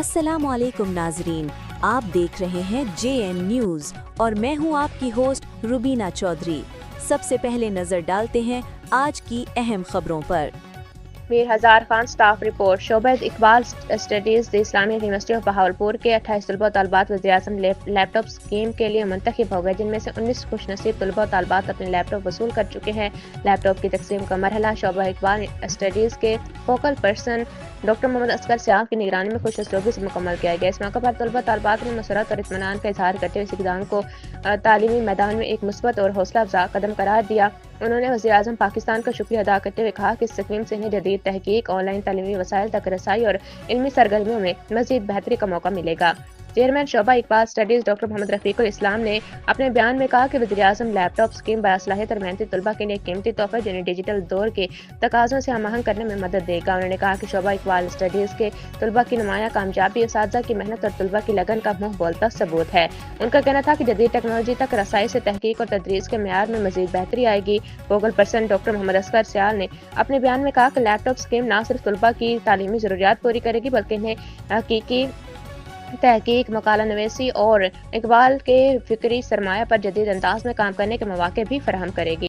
अस्सलामु अलैकुम नाजरीन, आप देख रहे हैं JN न्यूज़ और मैं हूं आपकी होस्ट रुबीना चौधरी। सबसे पहले नजर डालते हैं आज की अहम खबरों पर। Mir Hazar Khan staff report. शोबा Iqbal studies Islamic university of Bahawalpur के 28 तलबा तलबात वज़ीर-ए-आज़म लैपटॉप स्कीम के लिए मुंतखब हो गए, जिनमें से 19 खुशनसीब तलबा तलबात अपने लैपटॉप वसूल कर चुके हैं। लैपटॉप की तकसीम का मरहला शोबा इकबाल स्टडीज़ के focal person doctor Mohammad Asghar Sial की निगरानी में खुश असलूबी से मुकम्मल किया गया। इस मौके पर तलबा तलबात ने मसरत और इत्मीनान का इजहार करते हुए इस इक़दाम को तालीमी मैदान में एक मुस्बत और हौसला अफजा कदम करार दिया। उन्होंने वज़ीर-ए-आज़म पाकिस्तान का शुक्रिया अदा करते हुए कहा कि इस स्कीम से इन्हें जदीद तहकीक, ऑनलाइन तालीमी वसाइल तक रसाई और इल्मी सरगर्मियों में मज़ीद बेहतरी का मौका मिलेगा। चेयरमैन शोबा इकबाल स्टडीज़ डॉक्टर मोहम्मद रफ़ीकुल इस्लाम ने अपने बयान में कहा कि वज़ीर-ए-आज़म लैपटॉप स्कीम बासलाहियत और मेहनती तलबा के लिए एक कीमती तोहफा जिन्हें डिजिटल दौर के तकाज़ों से हम आहंग करने में मदद देगा। उन्होंने कहा कि शोबा इकबाल स्टडीज़ के तलबा की नुमाया कामयाबी असातिज़ा की मेहनत और तलबा की लगन का मुँह बोलता सबूत है। उनका कहना था कि जदीद टेक्नोलॉजी तक रसाई से तहकीक और तदरीस के मेयार में मज़ीद बेहतरी आएगी। Focal person doctor Mohammad Asghar Sial ने अपने बयान में कहा कि लैपटॉप स्कीम न सिर्फ तलबा की तालीमी ज़रूरियात पूरी करेगी, बल्कि इन्हें हकीकी तहकीक, मकाला नवीसी और इकबाल के फ़िक्री सरमाया पर जदीद अंदाज में काम करने के मौके भी फराहम करेगी।